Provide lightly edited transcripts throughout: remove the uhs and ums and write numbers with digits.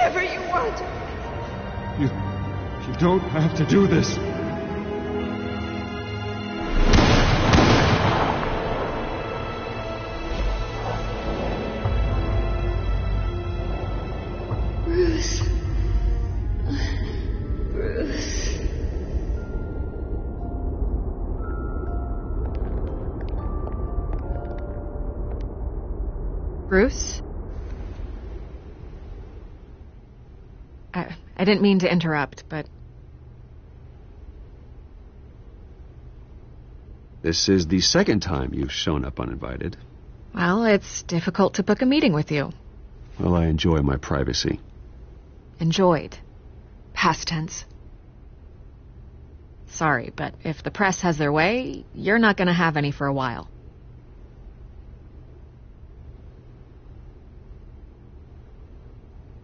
whatever you want. You don't have to do this. Bruce. Bruce. Bruce? I didn't mean to interrupt, but... This is the second time you've shown up uninvited. Well, it's difficult to book a meeting with you. Well, I enjoy my privacy. Enjoyed. Past tense. Sorry, but if the press has their way, you're not going to have any for a while.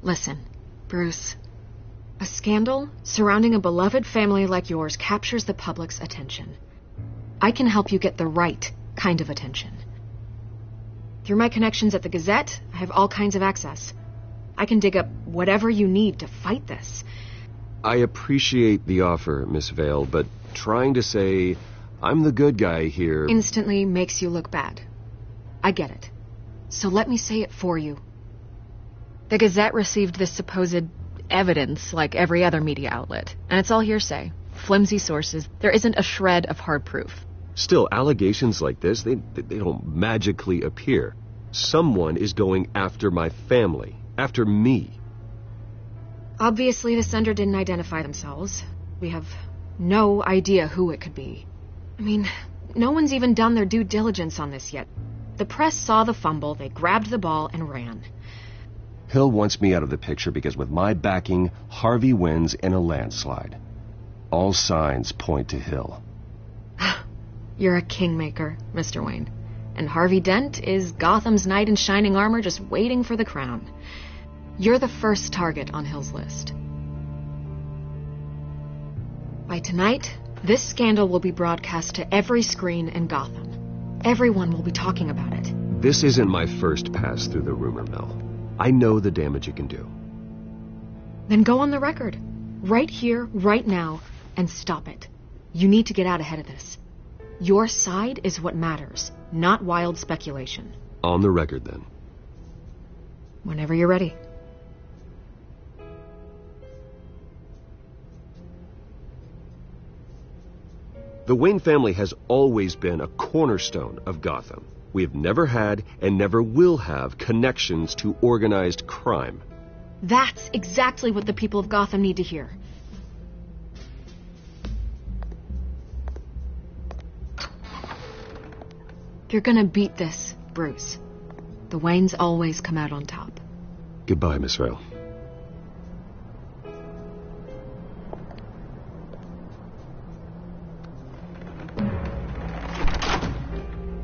Listen, Bruce. A scandal surrounding a beloved family like yours captures the public's attention. I can help you get the right kind of attention. Through my connections at the Gazette, I have all kinds of access. I can dig up whatever you need to fight this. I appreciate the offer, Miss Vale, but trying to say I'm the good guy here... instantly makes you look bad. I get it. So let me say it for you. The Gazette received this supposed evidence like every other media outlet, and it's all hearsay. Flimsy sources. There isn't a shred of hard proof. Still, allegations like this, they don't magically appear. Someone is going after my family, after me. Obviously, the sender didn't identify themselves. We have no idea who it could be. I mean, no one's even done their due diligence on this yet. The press saw the fumble, they grabbed the ball and ran. Hill wants me out of the picture because with my backing, Harvey wins in a landslide. All signs point to Hill. You're a kingmaker, Mr. Wayne. And Harvey Dent is Gotham's knight in shining armor just waiting for the crown. You're the first target on Hill's list. By tonight, this scandal will be broadcast to every screen in Gotham. Everyone will be talking about it. This isn't my first pass through the rumor mill. I know the damage it can do. Then go on the record. Right here, right now, and stop it. You need to get out ahead of this. Your side is what matters, not wild speculation. On the record, then. Whenever you're ready. The Wayne family has always been a cornerstone of Gotham. We have never had and never will have connections to organized crime. That's exactly what the people of Gotham need to hear. You're gonna beat this, Bruce. The Waynes always come out on top. Goodbye, Miss Vale.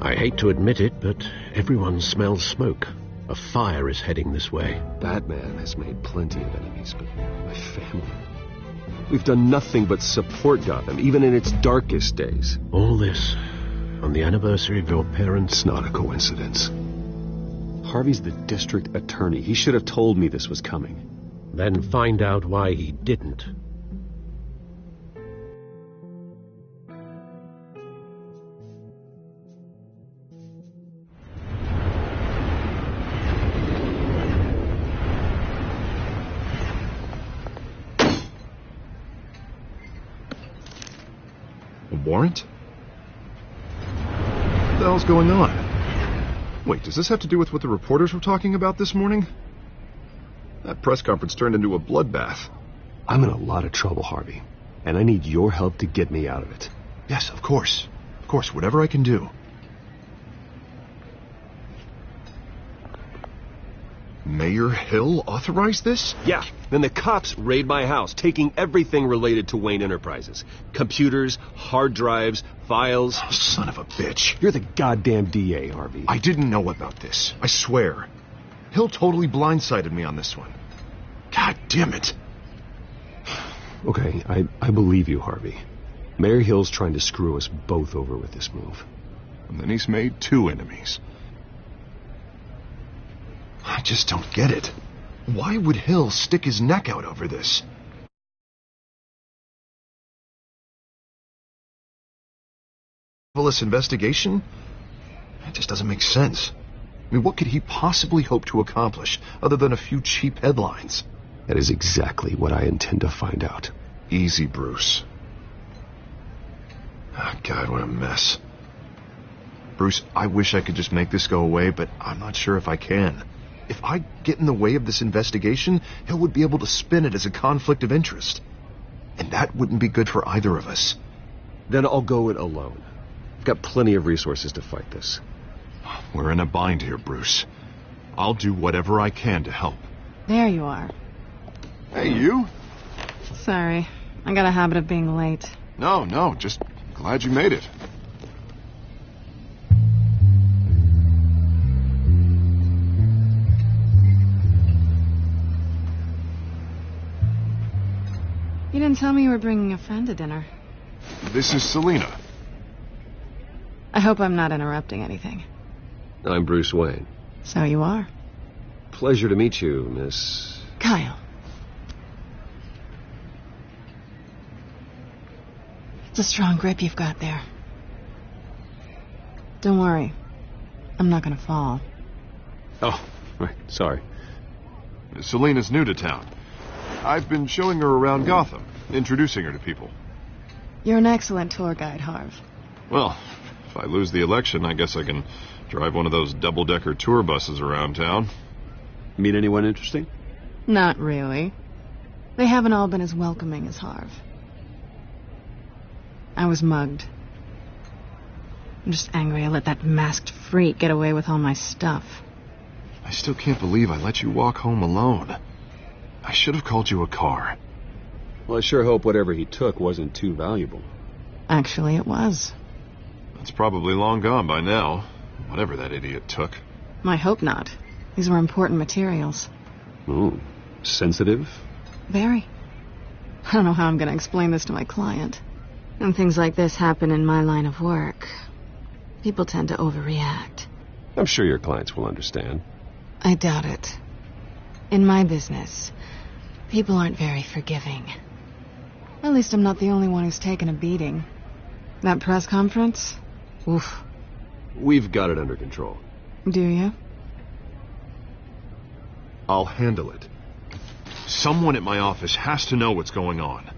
I hate to admit it, but everyone smells smoke. A fire is heading this way. Batman has made plenty of enemies, but my family... We've done nothing but support Gotham, even in its darkest days. All this on the anniversary of your parents'... It's not a coincidence. Harvey's the district attorney. He should have told me this was coming. Then find out why he didn't. Warrant? What the hell's going on? Wait, does this have to do with what the reporters were talking about this morning? That press conference turned into a bloodbath. I'm in a lot of trouble, Harvey, and I need your help to get me out of it. Yes, of course. Of course, whatever I can do. Mayor Hill authorized this? Yeah, then the cops raid my house, taking everything related to Wayne Enterprises. Computers, hard drives, files. Oh, son of a bitch. You're the goddamn DA, Harvey. I didn't know about this. I swear. Hill totally blindsided me on this one. God damn it. Okay, I believe you, Harvey. Mayor Hill's trying to screw us both over with this move. And then he's made 2 enemies. I just don't get it. Why would Hill stick his neck out over this? Marvelous investigation? It just doesn't make sense. I mean, what could he possibly hope to accomplish other than a few cheap headlines? That is exactly what I intend to find out. Easy, Bruce. Oh, God, what a mess. Bruce, I wish I could just make this go away, but I'm not sure if I can. If I get in the way of this investigation, Hill would be able to spin it as a conflict of interest. And that wouldn't be good for either of us. Then I'll go it alone. I've got plenty of resources to fight this. We're in a bind here, Bruce. I'll do whatever I can to help. There you are. Hey, you? Sorry, I got a habit of being late. No, just glad you made it. You didn't tell me you were bringing a friend to dinner. This is Selina. I hope I'm not interrupting anything. I'm Bruce Wayne. So you are. Pleasure to meet you, Miss... Kyle. It's a strong grip you've got there. Don't worry. I'm not gonna fall. Oh, right, sorry. Selina's new to town. I've been showing her around Gotham, introducing her to people. You're an excellent tour guide, Harv. Well, if I lose the election, I guess I can drive one of those double-decker tour buses around town. Meet anyone interesting? Not really. They haven't all been as welcoming as Harv. I was mugged. I'm just angry I let that masked freak get away with all my stuff. I still can't believe I let you walk home alone. I should have called you a car. Well, I sure hope whatever he took wasn't too valuable. Actually, it was. It's probably long gone by now, whatever that idiot took. I hope not. These were important materials. Ooh, sensitive? Very. I don't know how I'm going to explain this to my client. When things like this happen in my line of work, people tend to overreact. I'm sure your clients will understand. I doubt it. In my business, people aren't very forgiving. At least I'm not the only one who's taken a beating. That press conference? Oof. We've got it under control. Do you? I'll handle it. Someone at my office has to know what's going on.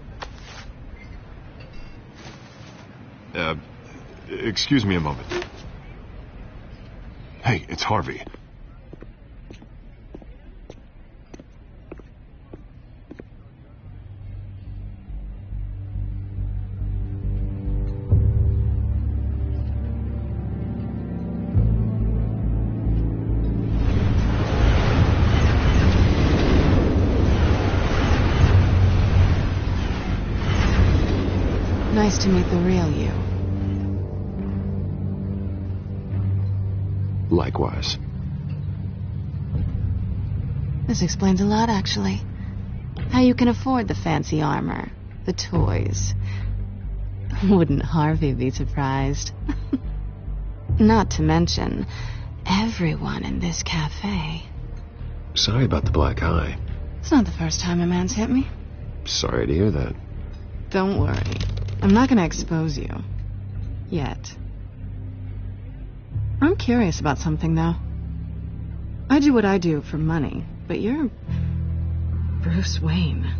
Excuse me a moment. Hey, it's Harvey. Nice to meet the real you. Likewise. This explains a lot, actually. How you can afford the fancy armor, the toys. Wouldn't Harvey be surprised? Not to mention, everyone in this cafe. Sorry about the black eye. It's not the first time a man's hit me. Sorry to hear that. Don't worry. I'm not going to expose you. Yet. I'm curious about something, though. I do what I do for money, but you're... Bruce Wayne.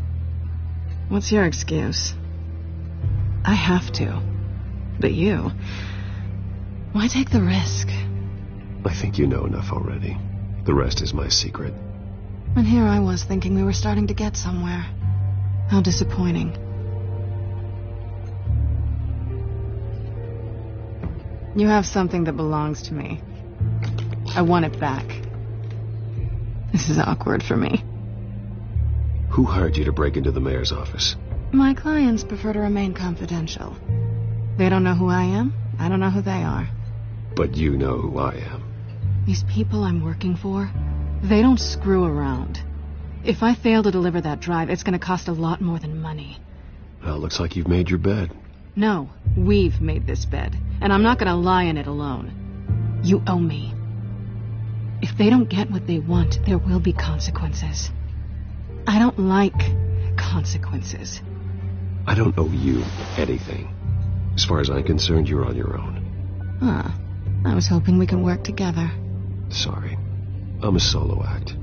What's your excuse? I have to. But you... Why take the risk? I think you know enough already. The rest is my secret. And here I was thinking we were starting to get somewhere. How disappointing. You have something that belongs to me. I want it back. This is awkward for me. Who hired you to break into the mayor's office? My clients prefer to remain confidential. They don't know who I am. I don't know who they are. But you know who I am. These people I'm working for, they don't screw around. If I fail to deliver that drive, it's going to cost a lot more than money. Well, looks like you've made your bed. No, we've made this bed, and I'm not going to lie in it alone. You owe me. If they don't get what they want, there will be consequences. I don't like consequences. I don't owe you anything. As far as I'm concerned, you're on your own. Huh. I was hoping we could work together. Sorry. I'm a solo act.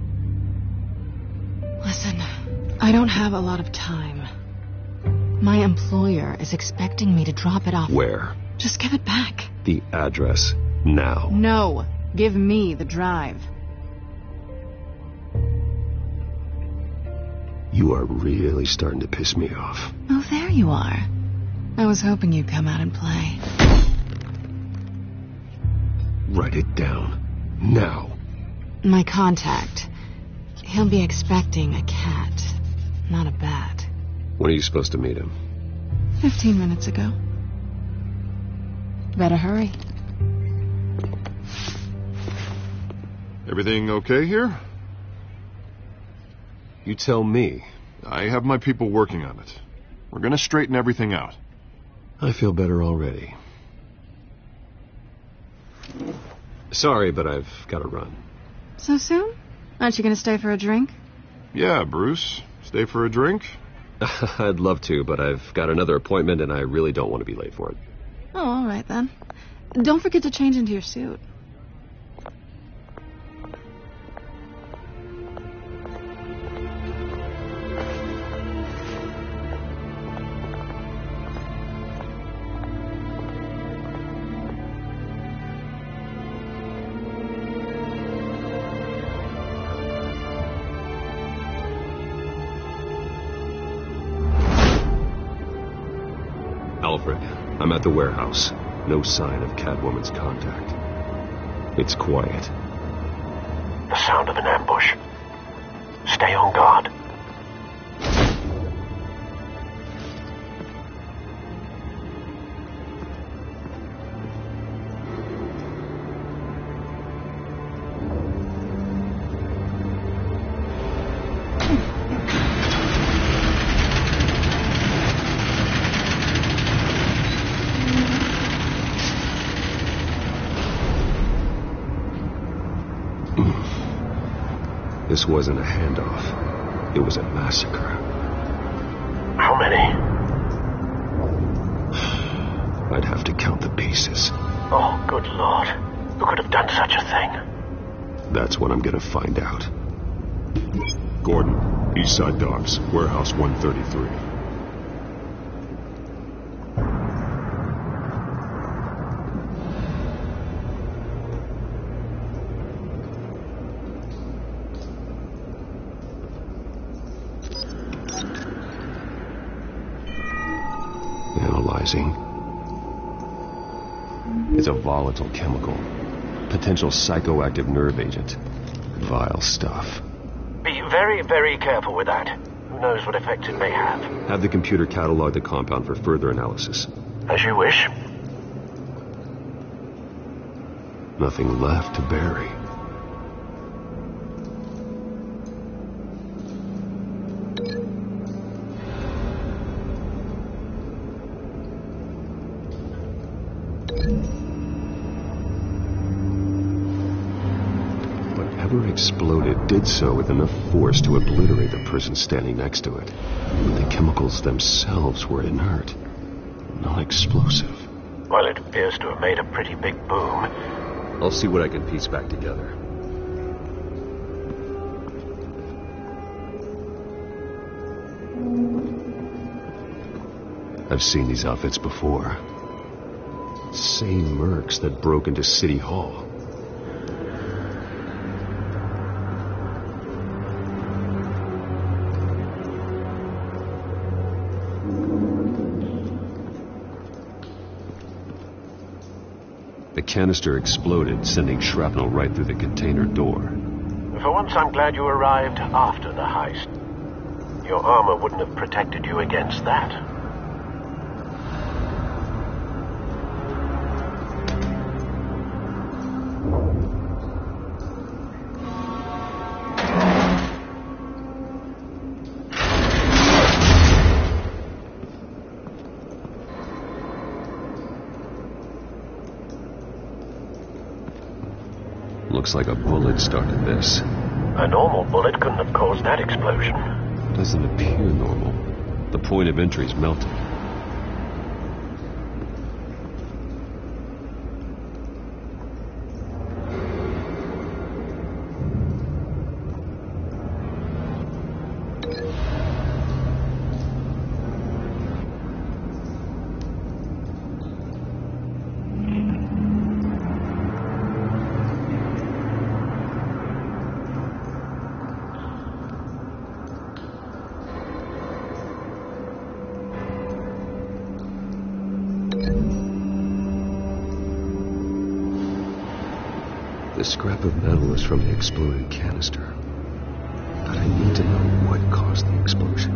Listen, I don't have a lot of time. My employer is expecting me to drop it off. Where? Just give it back. The address. Now. No. Give me the drive. You are really starting to piss me off. Oh, there you are. I was hoping you'd come out and play. Write it down. Now. My contact. He'll be expecting a cat, not a bat. When are you supposed to meet him? 15 minutes ago. Better hurry. Everything okay here? You tell me. I have my people working on it. We're gonna straighten everything out. I feel better already. Sorry, but I've got to run. So soon? Aren't you going to stay for a drink? Yeah, Bruce. Stay for a drink? I'd love to, but I've got another appointment and I really don't want to be late for it. Oh, all right then. Don't forget to change into your suit. Alfred, I'm at the warehouse. No sign of Catwoman's contact. It's quiet. The sound of an ambush. Stay on guard. This wasn't a handoff. It was a massacre. How many? I'd have to count the pieces. Oh, good Lord. Who could have done such a thing? That's what I'm gonna find out. Gordon, Eastside Docks, Warehouse 133. Analyzing. It's a volatile chemical. Potential psychoactive nerve agent. Vile stuff. Be very, very careful with that. Who knows what effects it may have. Have the computer catalog the compound for further analysis. As you wish. Nothing left to bury. Whatever exploded did so with enough force to obliterate the person standing next to it. But the chemicals themselves were inert, not explosive. Well, it appears to have made a pretty big boom. I'll see what I can piece back together. I've seen these outfits before. Same mercs that broke into City Hall. The canister exploded, sending shrapnel right through the container door. For once, I'm glad you arrived after the heist. Your armor wouldn't have protected you against that. Looks like a bullet started this. A normal bullet couldn't have caused that explosion. Doesn't appear normal. The point of entry's melted. The scrap of metal is from the exploded canister. But I need to know what caused the explosion.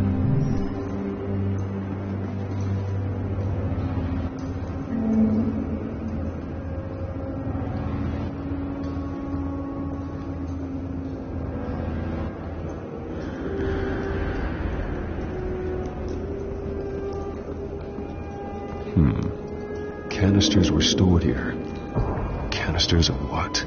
Canisters were stored here. Canisters of what?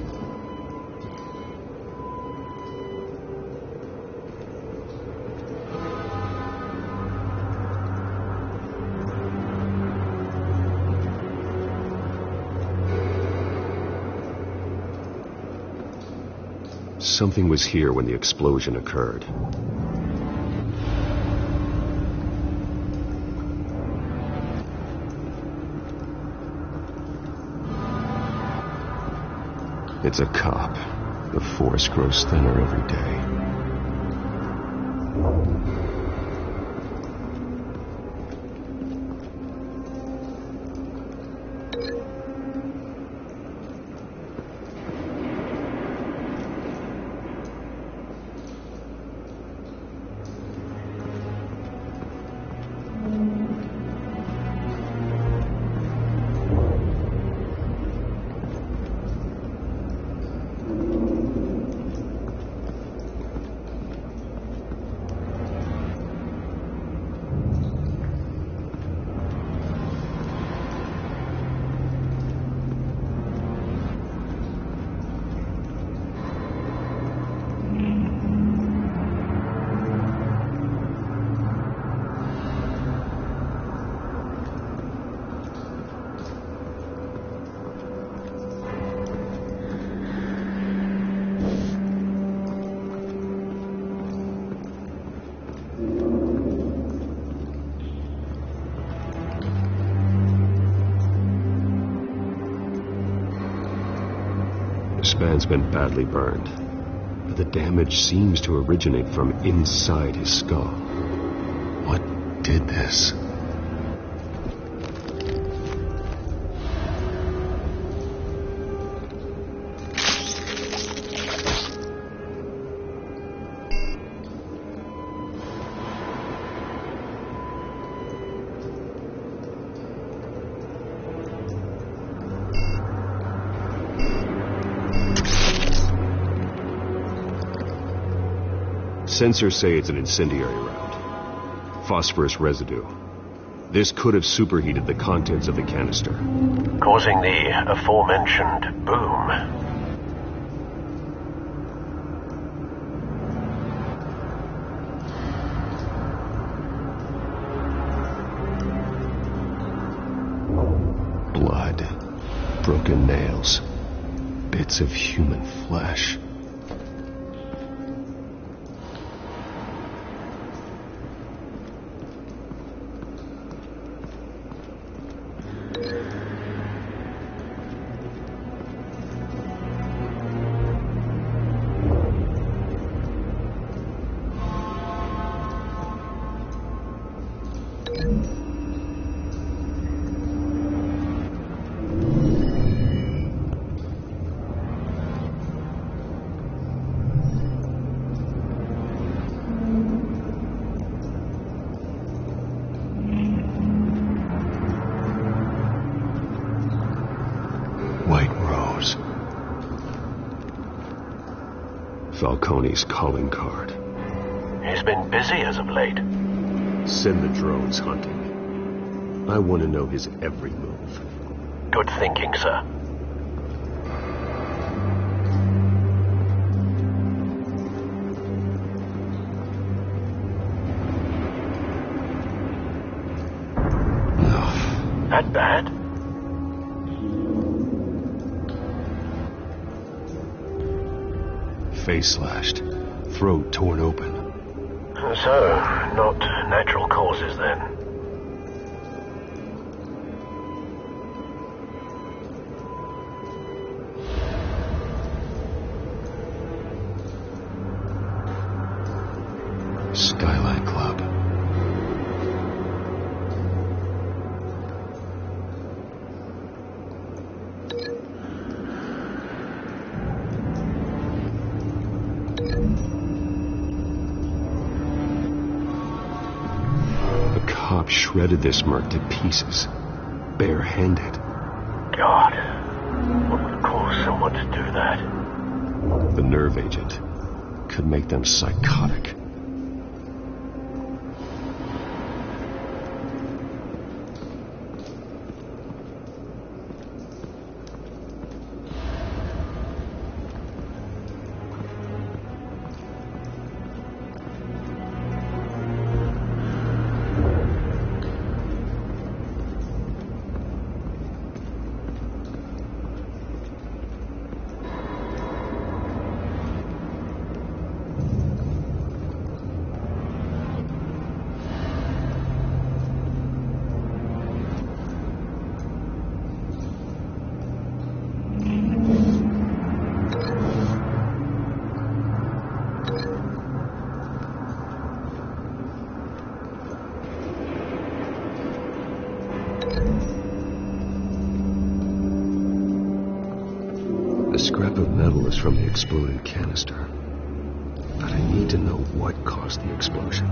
Something was here when the explosion occurred. It's a cop. The force grows thinner every day. This man's been badly burned, but the damage seems to originate from inside his skull. What did this? Sensors say it's an incendiary round. Phosphorus residue. This could have superheated the contents of the canister, causing the aforementioned boom. Blood, broken nails, bits of human flesh. Falcone's calling card. He's been busy as of late. Send the drones hunting. I want to know his every move. Good thinking, sir. That bad? Face slashed. Throat torn open. So, not natural causes then. Skyline Club. The cop shredded this merc to pieces, barehanded. God, what would cause someone to do that? The nerve agent could make them psychotic. The scrap of metal is from the exploded canister. But I need to know what caused the explosion.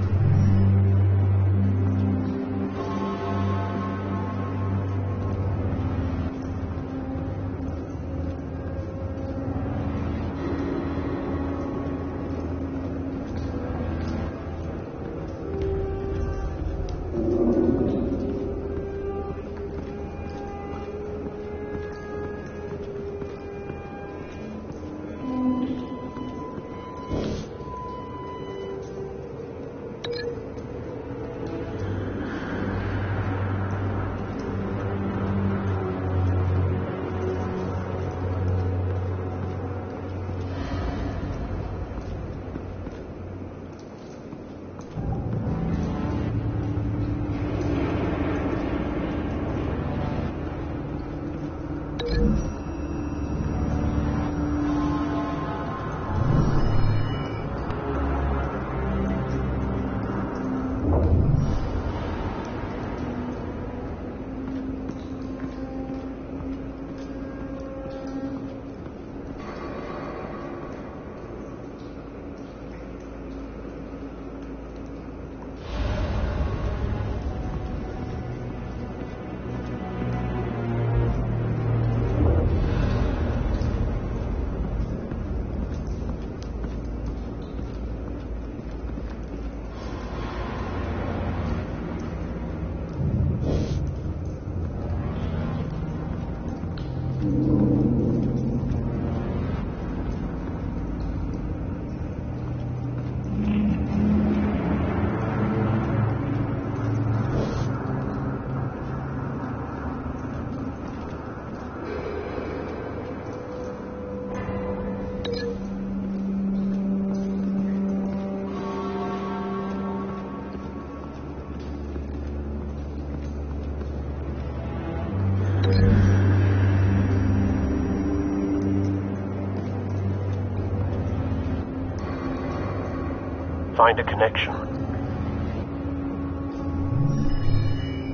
Find a connection.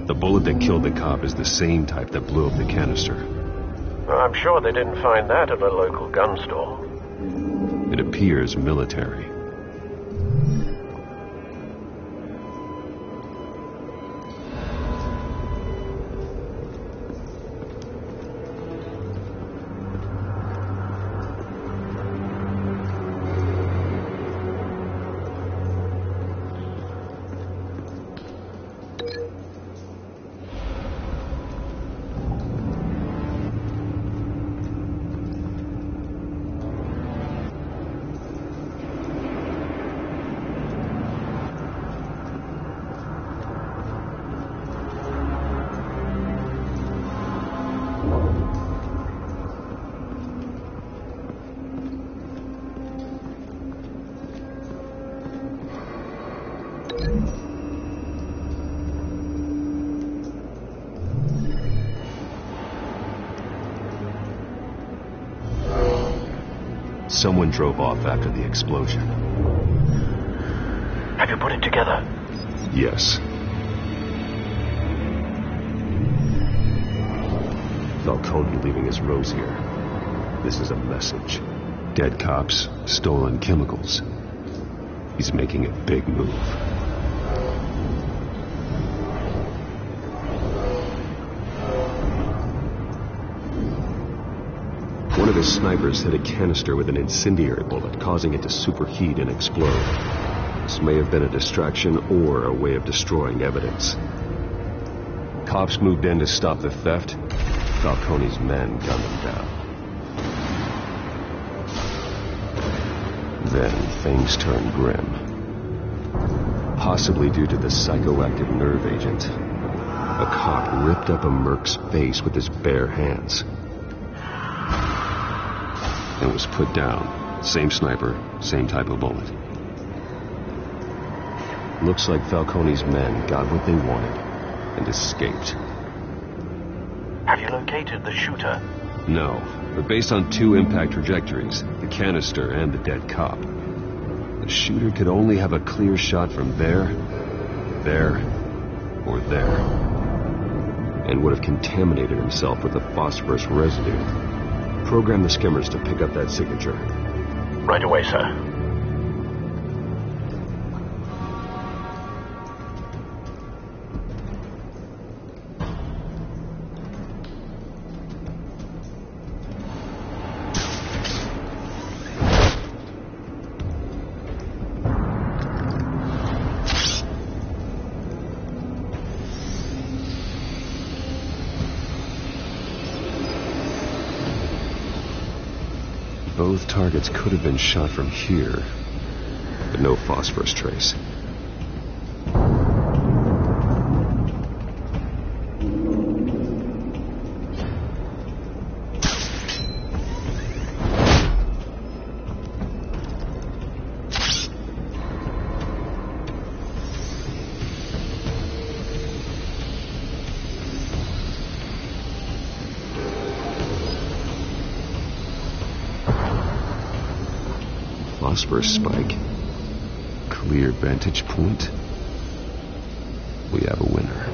The bullet that killed the cop is the same type that blew up the canister. I'm sure they didn't find that at a local gun store. It appears military. Someone drove off after the explosion. Have you put it together? Yes. Falcone leaving his rose here. This is a message. Dead cops, stolen chemicals. He's making a big move. One of his snipers hit a canister with an incendiary bullet, causing it to superheat and explode. This may have been a distraction or a way of destroying evidence. Cops moved in to stop the theft. Falcone's men gunned them down. Then things turned grim. Possibly due to the psychoactive nerve agent. A cop ripped up a merc's face with his bare hands. And was put down. Same sniper, same type of bullet. Looks like Falcone's men got what they wanted and escaped. Have you located the shooter? No, but based on 2 impact trajectories, the canister and the dead cop, the shooter could only have a clear shot from there, or there, and would have contaminated himself with the phosphorus residue. Program the skimmers to pick up that signature. Right away, sir. Both targets could have been shot from here, but no phosphorus trace. Phosphorus spike. Clear vantage point. We have a winner.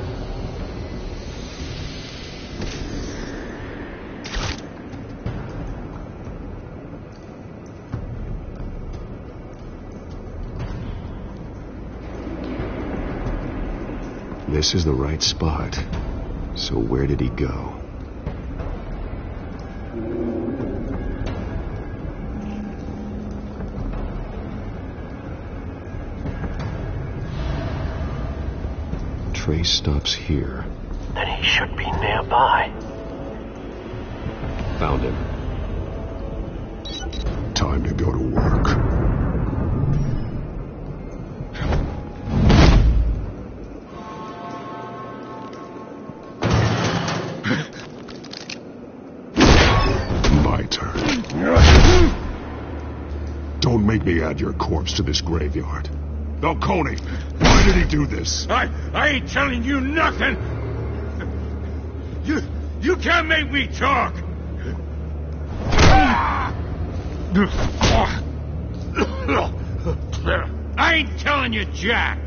This is the right spot. So where did he go? Trace stops here. Then he should be nearby. Found him. Time to go to work. My turn. Don't make me add your corpse to this graveyard. Falcone, why did he do this? I ain't telling you nothing. You can't make me talk. I ain't telling you jack.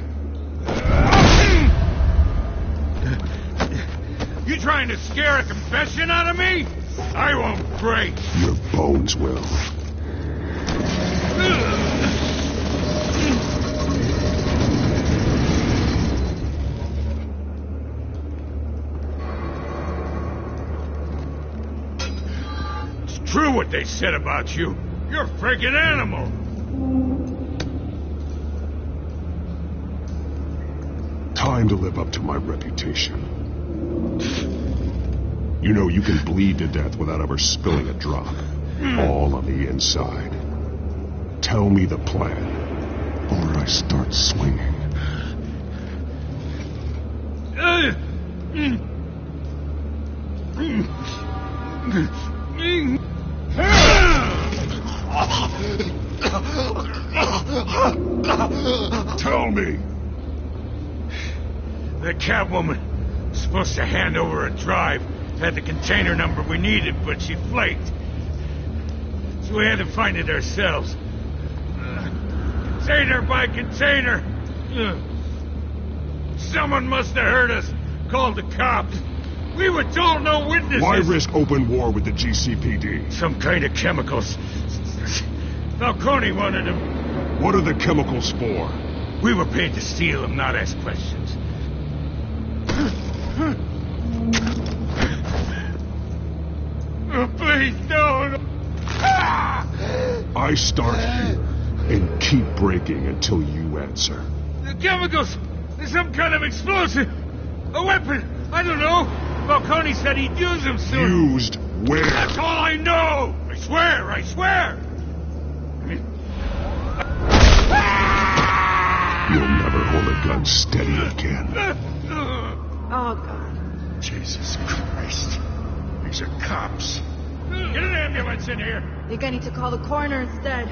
You trying to scare a confession out of me? I won't break. Your bones will. True what they said about you. You're a freaking animal. Time to live up to my reputation. You know you can bleed to death without ever spilling a drop. All on the inside. Tell me the plan, or I start swinging. Tell me. The Catwoman was supposed to hand over a drive. Had the container number we needed, but she flaked. so we had to find it ourselves. Container by container. Someone must have heard us, called the cops. We were told no witnesses. Why risk open war with the GCPD? Some kind of chemicals. Falcone wanted them. What are the chemicals for? We were paid to steal them, not ask questions. Oh, please, no. I start here and keep breaking until you answer. The chemicals! There's some kind of explosive! A weapon! I don't know! Falcone said he'd use them soon. Used where? That's all I know! I swear! I swear! You'll never hold a gun steady again. Oh, God. Jesus Christ. These are cops. Get an ambulance in here! I think I need to call the coroner instead.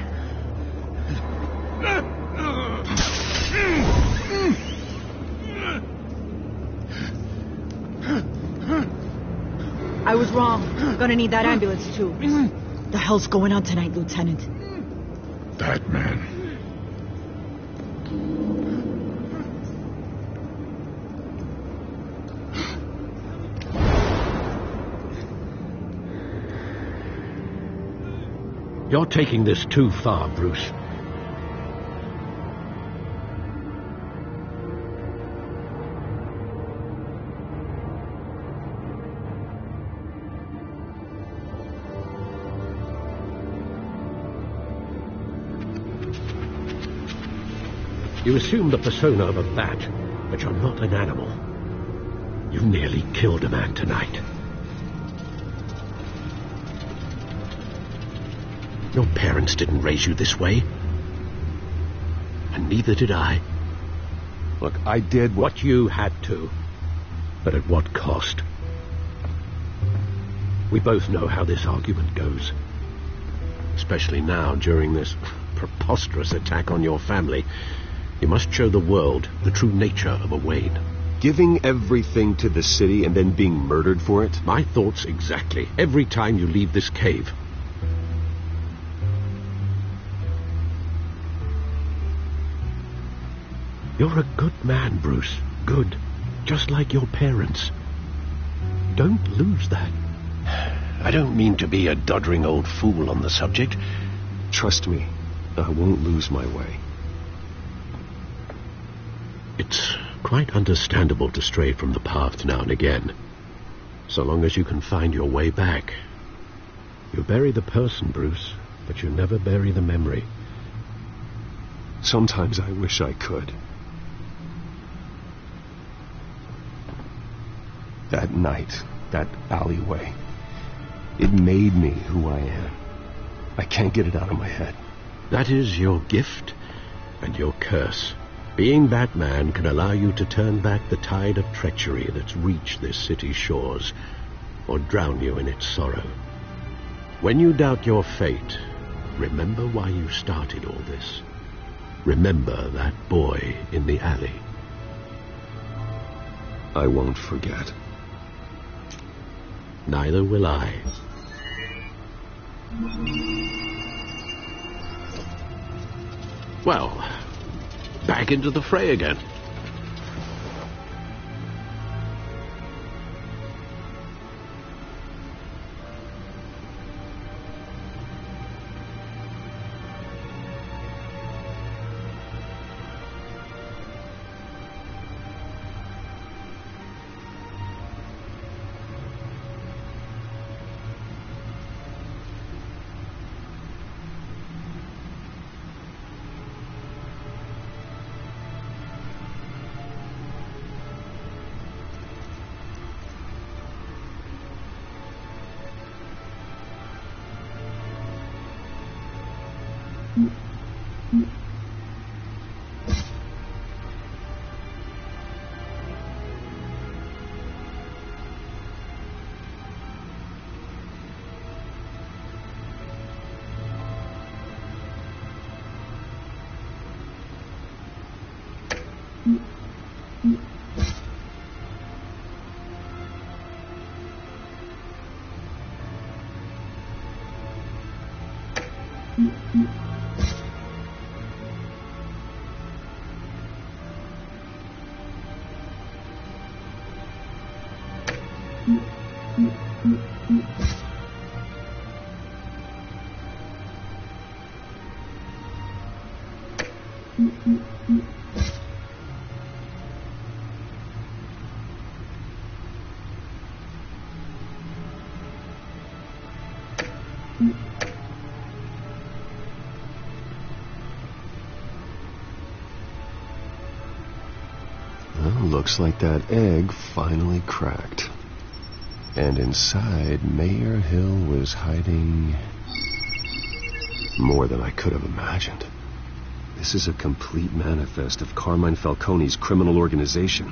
I was wrong. Gonna need that ambulance, too. The hell's going on tonight, Lieutenant? Batman. You're taking this too far, Bruce. You assume the persona of a bat, but you're not an animal. You nearly killed a man tonight. Your parents didn't raise you this way. And neither did I. Look, I did what you had to. But at what cost? We both know how this argument goes. Especially now, during this preposterous attack on your family. You must show the world the true nature of a Wayne. Giving everything to the city and then being murdered for it? My thoughts exactly. Every time you leave this cave. You're a good man, Bruce. Good. Just like your parents. Don't lose that. I don't mean to be a doddering old fool on the subject. Trust me, I won't lose my way. It's quite understandable to stray from the path now and again. So long as you can find your way back. You bury the person, Bruce, but you never bury the memory. Sometimes I wish I could. That night, that alleyway, it made me who I am. I can't get it out of my head. That is your gift and your curse. Being Batman can allow you to turn back the tide of treachery that's reached this city's shores, or drown you in its sorrow. When you doubt your fate, remember why you started all this. Remember that boy in the alley. I won't forget. Neither will I. Well, back into the fray again. Looks like that egg finally cracked. And inside, Mayor Hill was hiding more than I could have imagined. This is a complete manifest of Carmine Falcone's criminal organization.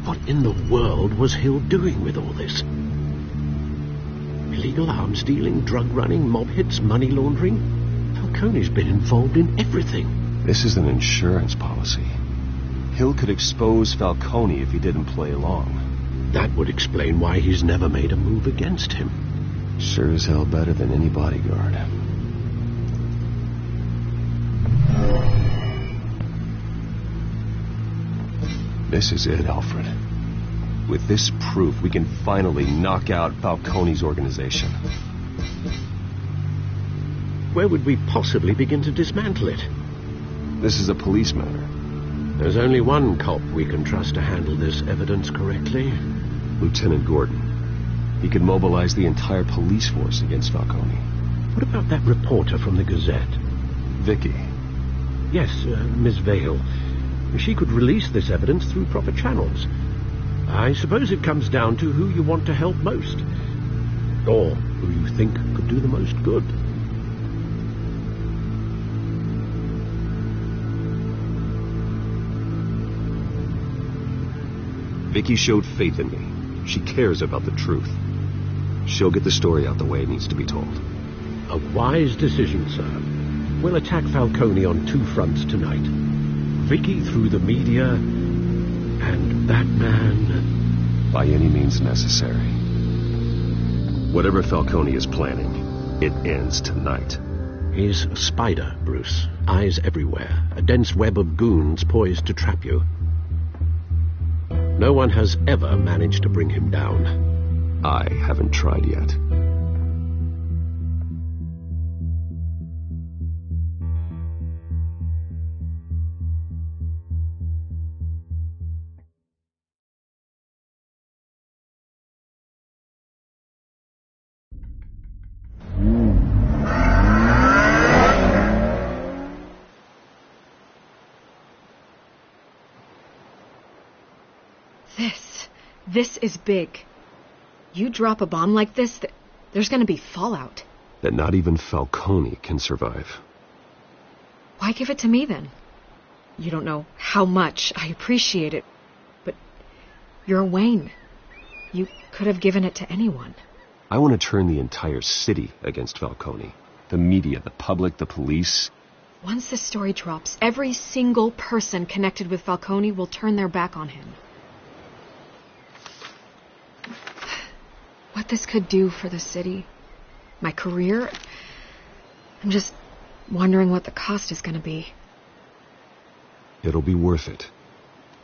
What in the world was Hill doing with all this? Illegal arms dealing, drug running, mob hits, money laundering? Falcone's been involved in everything. This is an insurance policy. Hill could expose Falcone if he didn't play along. That would explain why he's never made a move against him. Sure as hell better than any bodyguard. This is it, Alfred. With this proof, we can finally knock out Falcone's organization. Where would we possibly begin to dismantle it? This is a police matter. There's only one cop we can trust to handle this evidence correctly. Lieutenant Gordon. He could mobilize the entire police force against Falcone. What about that reporter from the Gazette? Vicky. Yes, Miss Vale. She could release this evidence through proper channels. I suppose it comes down to who you want to help most. Or who you think could do the most good. Vicky showed faith in me. She cares about the truth. She'll get the story out the way it needs to be told. A wise decision, sir. We'll attack Falcone on two fronts tonight. Vicky through the media, and Batman... by any means necessary. Whatever Falcone is planning, it ends tonight. He's a spider, Bruce. Eyes everywhere. A dense web of goons poised to trap you. No one has ever managed to bring him down. I haven't tried yet. This is big. You drop a bomb like this, there's going to be fallout. That not even Falcone can survive. Why give it to me, then? You don't know how much I appreciate it, but you're Wayne. You could have given it to anyone. I want to turn the entire city against Falcone. The media, the public, the police. Once this story drops, every single person connected with Falcone will turn their back on him. What this could do for the city, my career, I'm just wondering what the cost is going to be. It'll be worth it.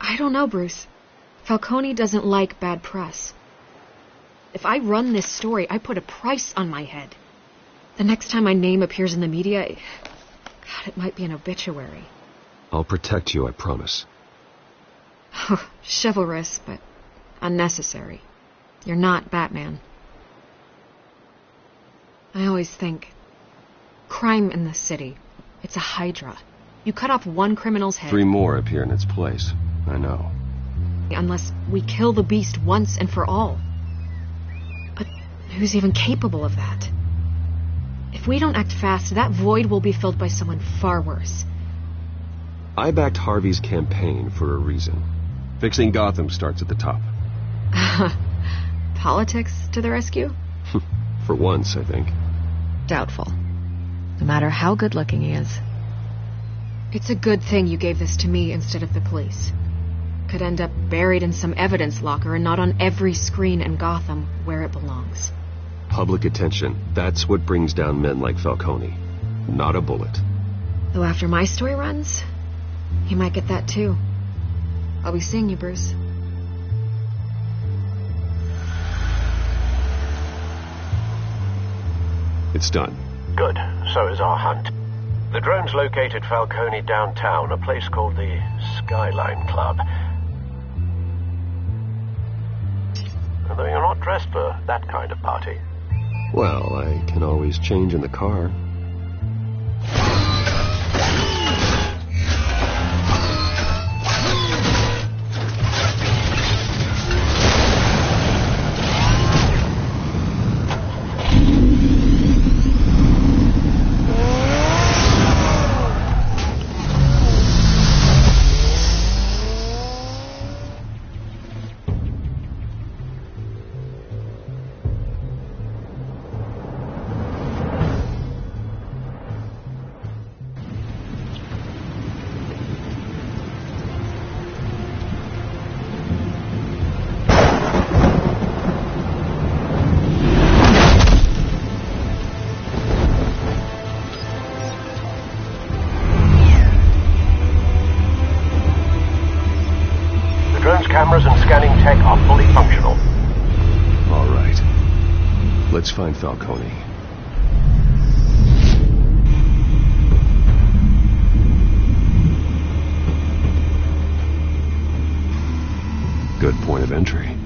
I don't know, Bruce. Falcone doesn't like bad press. If I run this story, I put a price on my head. The next time my name appears in the media, God, it might be an obituary. I'll protect you, I promise. Oh, chivalrous, but unnecessary. You're not Batman. I always think, crime in the city, it's a hydra. You cut off one criminal's head... 3 more appear in its place. I know. Unless we kill the beast once and for all. But who's even capable of that? If we don't act fast, that void will be filled by someone far worse. I backed Harvey's campaign for a reason. Fixing Gotham starts at the top. Politics to the rescue? For once, I think. Doubtful. No matter how good-looking he is. It's a good thing you gave this to me instead of the police. Could end up buried in some evidence locker and not on every screen in Gotham where it belongs. Public attention. That's what brings down men like Falcone. Not a bullet. Though after my story runs, he might get that too. I'll be seeing you, Bruce. It's done. Good. So is our hunt. The drones located Falcone downtown, a place called the Skyline Club. Although you're not dressed for that kind of party. Well, I can always change in the car. Cameras and scanning tech are fully functional. All right. Let's find Falcone. Good point of entry.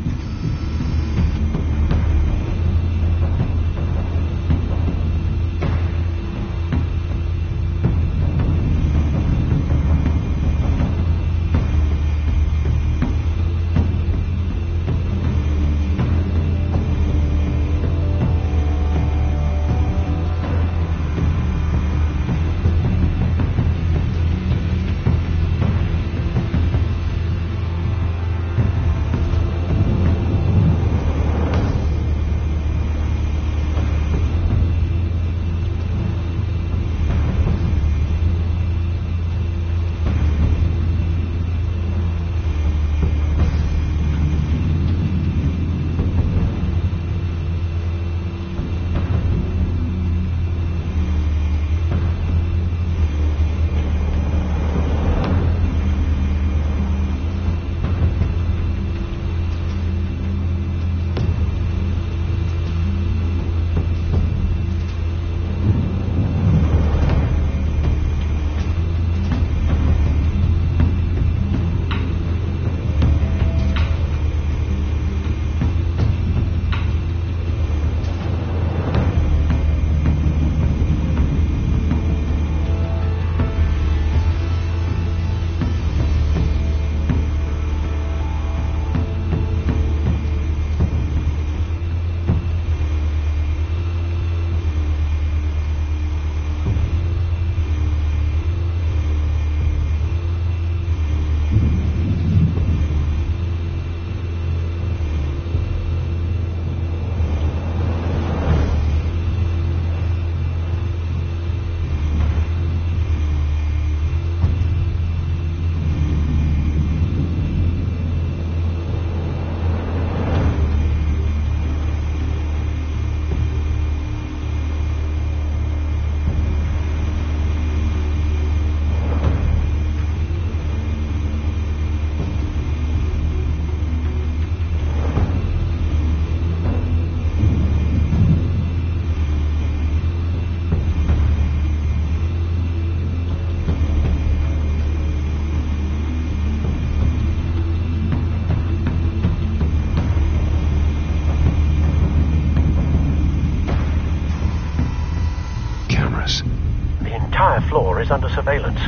Floor is under surveillance.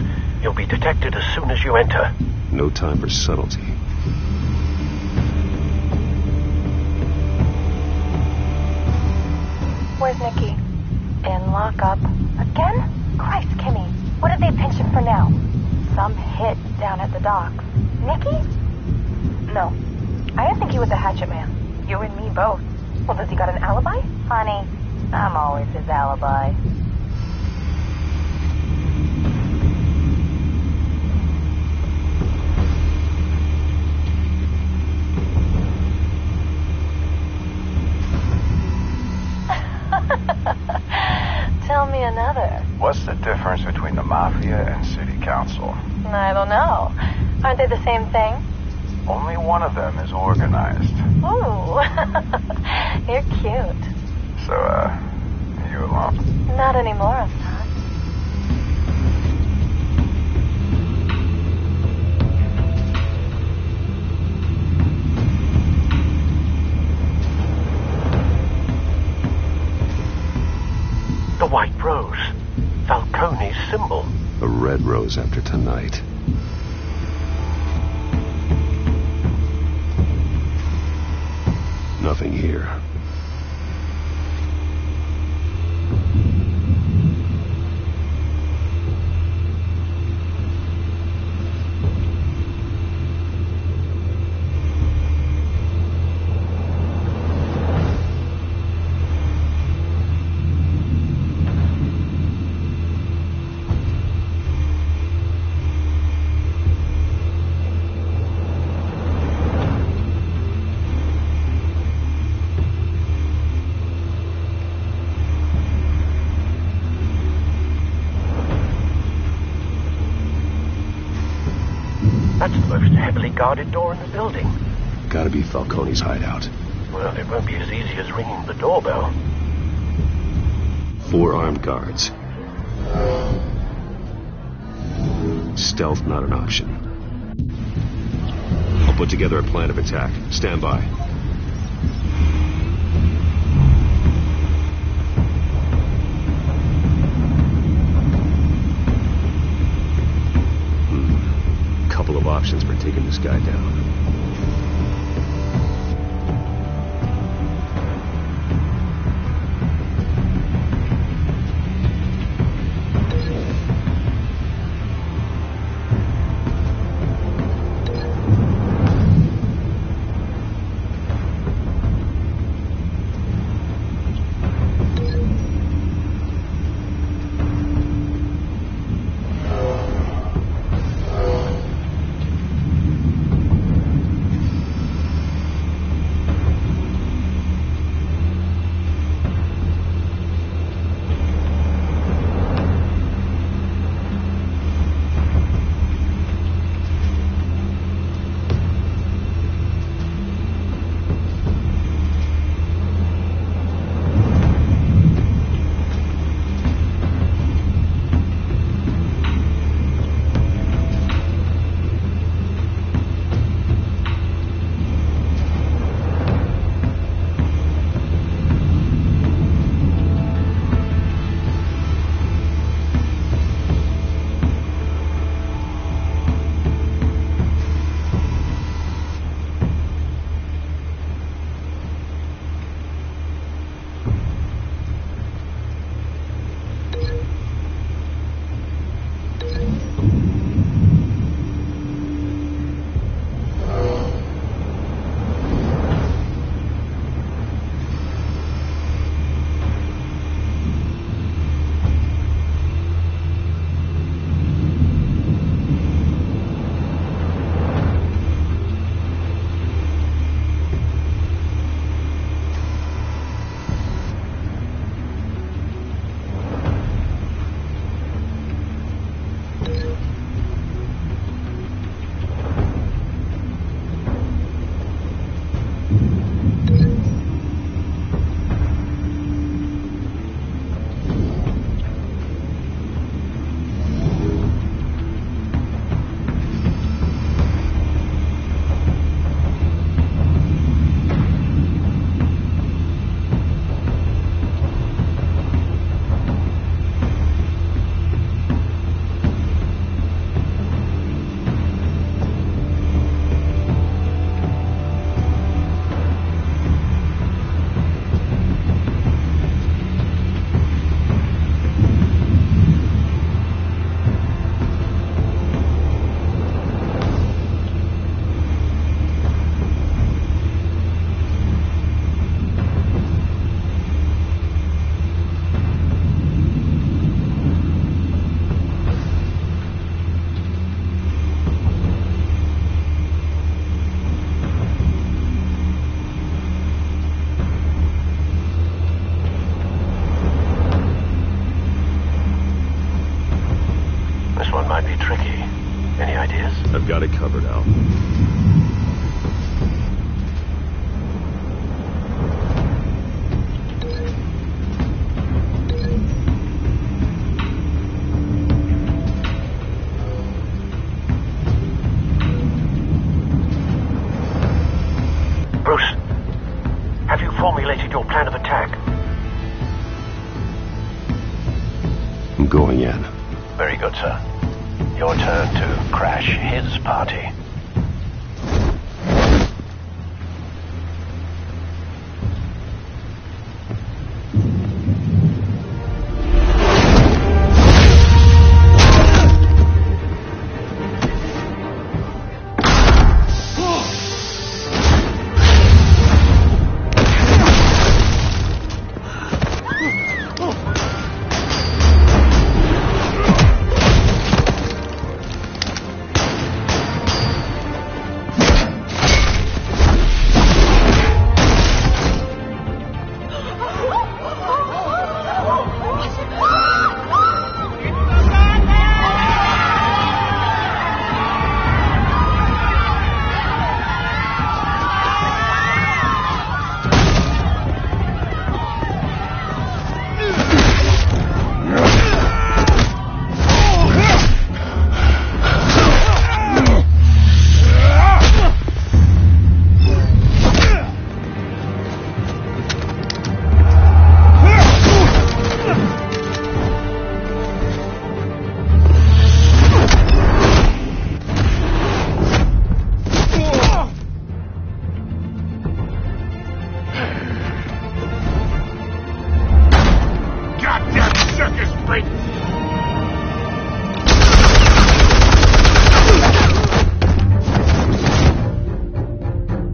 You'll be detected as soon as you enter. No time for subtlety. Where's Nikki? In lockup. Again? Christ, Kimmy. What did they pinch him for now? Some hit down at the docks. Nikki? No. I didn't think he was a hatchet man. You and me both. Well, does he got an alibi? Honey, I'm always his alibi. Tell me another. Was What's the difference between the Mafia and City Council? I don't know. Aren't they the same thing? Only one of them is organized. Ooh. You're cute. So, you alone? Not anymore, I'm not. The white rose. Falcone's symbol. A red rose after tonight. Nothing here. That's the most heavily guarded door in the building. Gotta be Falcone's hideout. Well, it won't be as easy as ringing the doorbell. 4 armed guards. Stealth not an option. I'll put together a plan of attack. Stand by. Couple of options for taking this guy down. This one might be tricky. Any ideas? I've got it covered, Al. Bruce, have you formulated your plan of attack? I'm going in. Very good, sir. Your turn to crash his party.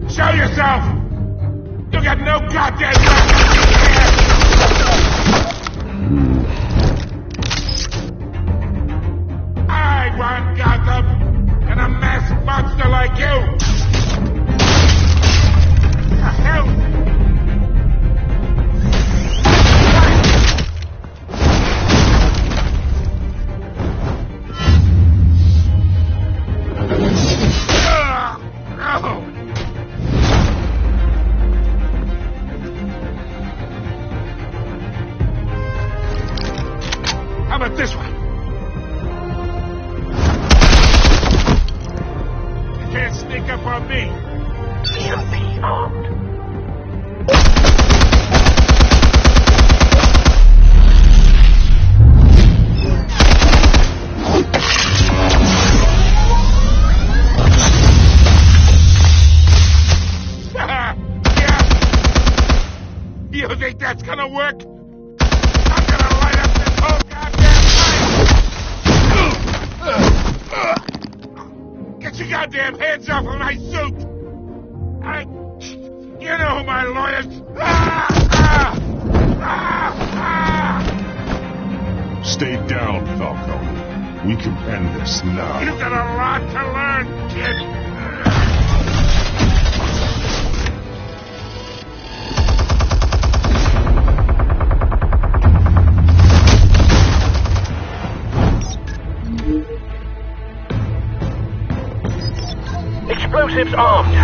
Show yourself! You got no goddamn right! I want Gotham and a masked monster like you! The hell? How about this one? You can't sneak up on me. EMP armed. Yeah. You think that's gonna work? I'm gonna light up this whole goddamn place! Get your goddamn hands off of my suit! You know who my lawyers... Stay down, Falcone. We can end this now. You've got a lot to learn, kid! Explosives armed.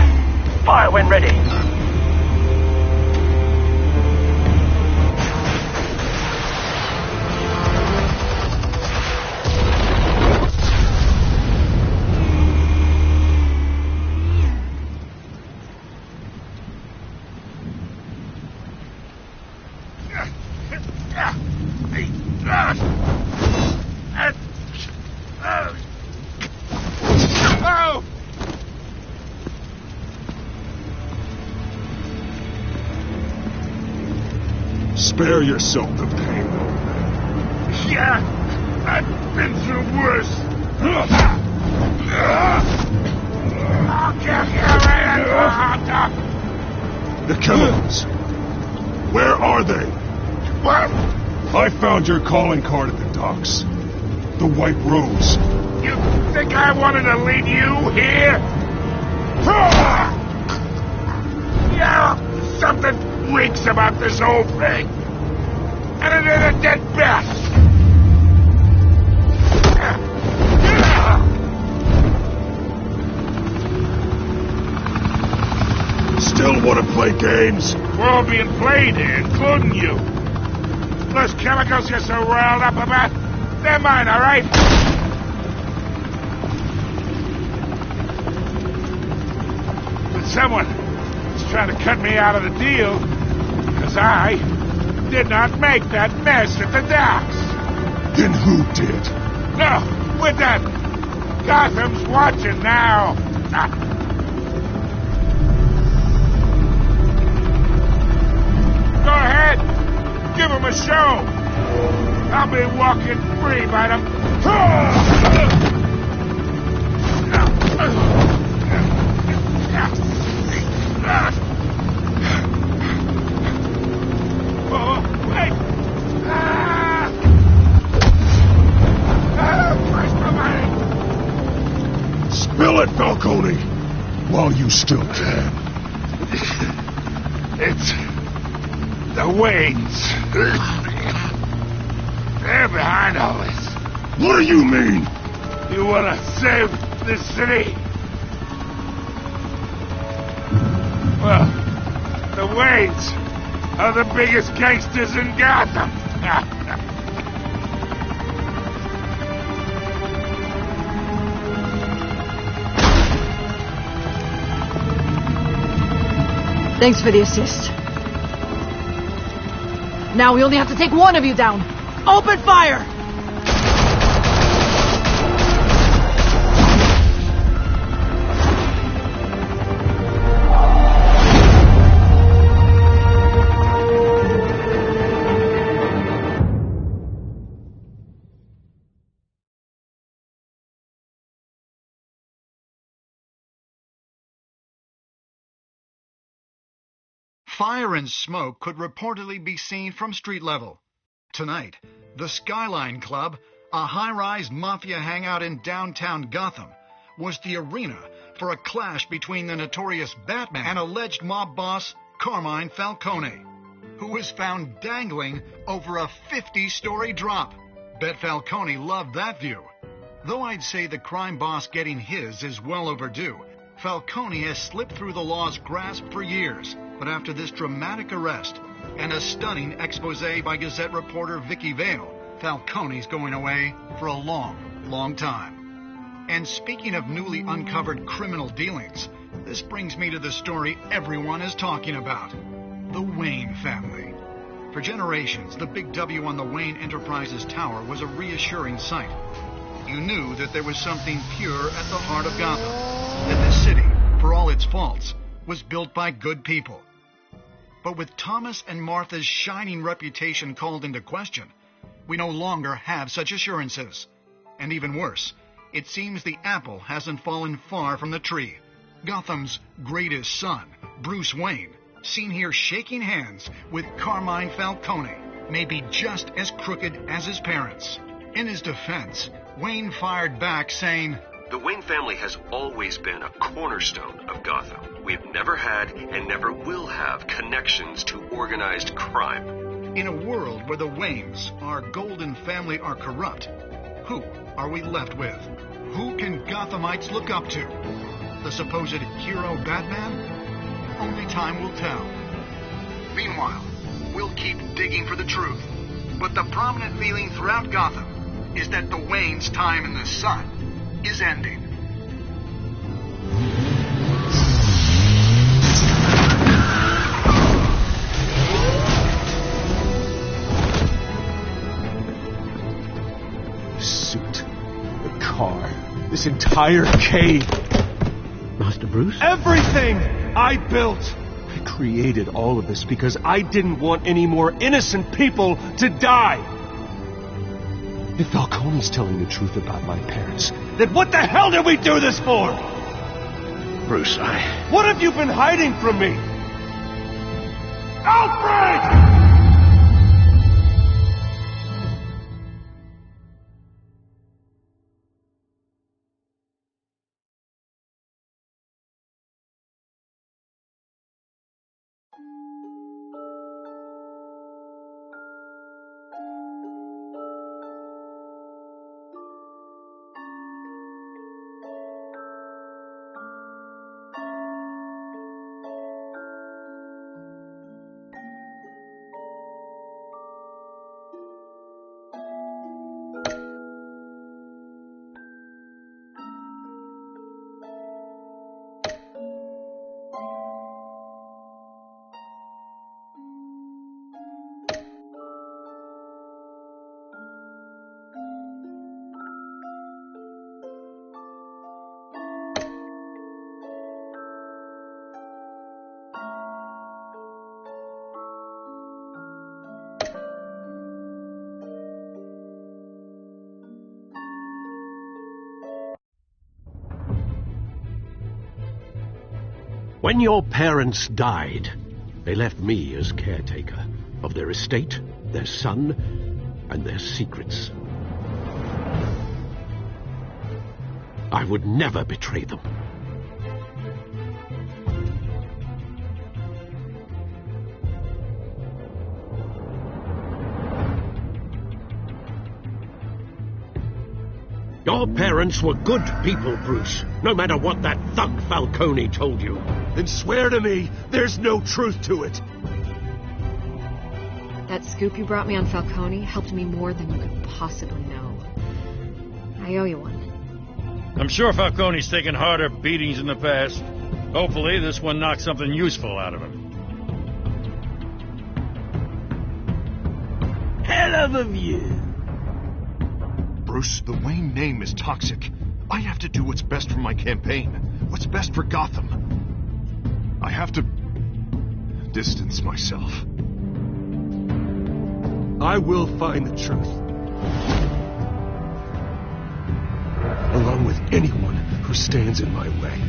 Fire when ready. Oh! Spare yourself the pain. Yeah, I've been through worse. I'll kill you right at the hot dog. The chemicals. Where are they? What? I found your calling card at the docks. The White Rose. You think I wanted to leave you here? Yeah, something reeks about this whole thing. And it ain't a dead bat. games? We're all being played here, including you. Those chemicals you're so riled up about, they're mine, all right? But someone is trying to cut me out of the deal, because I did not make that mess at the docks. Then who did? No, we're done. Gotham's watching now. Go ahead. Give him a show. I'll be walking free by the... Oh, wait! Where's my money? Spill it, Falcone, while you still can. It's the Waynes. They're behind all this. What do you mean? You want to save this city? Well, the Waynes are the biggest gangsters in Gotham. Thanks for the assist. Now we only have to take one of you down. Open fire! Fire and smoke could reportedly be seen from street level. Tonight, the Skyline Club, a high-rise mafia hangout in downtown Gotham, was the arena for a clash between the notorious Batman and alleged mob boss Carmine Falcone, who was found dangling over a 50-story drop. Bet Falcone loved that view. Though I'd say the crime boss getting his is well overdue, Falcone has slipped through the law's grasp for years. But after this dramatic arrest and a stunning expose by Gazette reporter Vicky Vale, Falcone's going away for a long, long time. And speaking of newly uncovered criminal dealings, this brings me to the story everyone is talking about: the Wayne family. For generations, the big W on the Wayne Enterprises Tower was a reassuring sight. You knew that there was something pure at the heart of Gotham, that this city, for all its faults, was built by good people. But with Thomas and Martha's shining reputation called into question, we no longer have such assurances. And even worse, it seems the apple hasn't fallen far from the tree. Gotham's greatest son, Bruce Wayne, seen here shaking hands with Carmine Falcone, may be just as crooked as his parents. In his defense, Wayne fired back saying, "The Wayne family has always been a cornerstone of Gotham. We've never had and never will have connections to organized crime." In a world where the Waynes, our golden family, are corrupt, who are we left with? Who can Gothamites look up to? The supposed hero Batman? Only time will tell. Meanwhile, we'll keep digging for the truth. But the prominent feeling throughout Gotham is that the Waynes' time in the sun is ending. The suit, the car, this entire cave. Master Bruce? Everything I built. I created all of this because I didn't want any more innocent people to die. If Falcone's telling the truth about my parents, then what the hell did we do this for? Bruce, What have you been hiding from me? Alfred! When your parents died, they left me as caretaker of their estate, their son, and their secrets. I would never betray them. Your parents were good people, Bruce, no matter what that thug Falcone told you. Then swear to me there's no truth to it. That scoop you brought me on Falcone helped me more than you could possibly know. I owe you one. I'm sure Falcone's taken harder beatings in the past. Hopefully this one knocks something useful out of him. Hell of a view. Bruce, the Wayne name is toxic. I have to do what's best for my campaign. What's best for Gotham. I have to distance myself. I will find the truth. Along with anyone who stands in my way.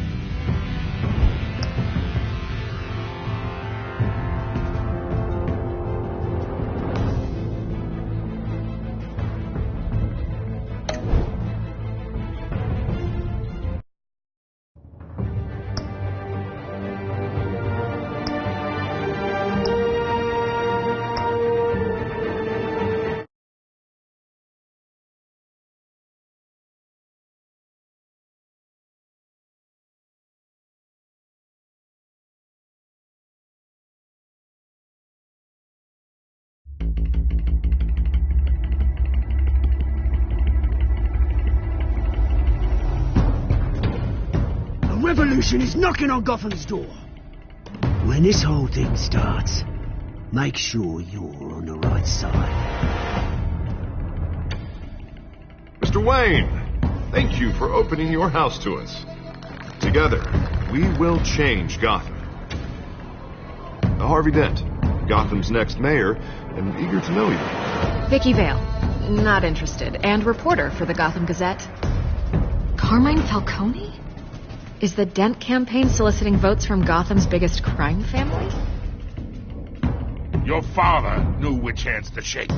Revolution is knocking on Gotham's door. When this whole thing starts, make sure you're on the right side. Mr. Wayne, thank you for opening your house to us. Together, we will change Gotham. Harvey Dent, Gotham's next mayor, and eager to know you. Vicky Vale, not interested, and reporter for the Gotham Gazette. Carmine Falcone? Is the Dent campaign soliciting votes from Gotham's biggest crime family? Your father knew which hands to shake.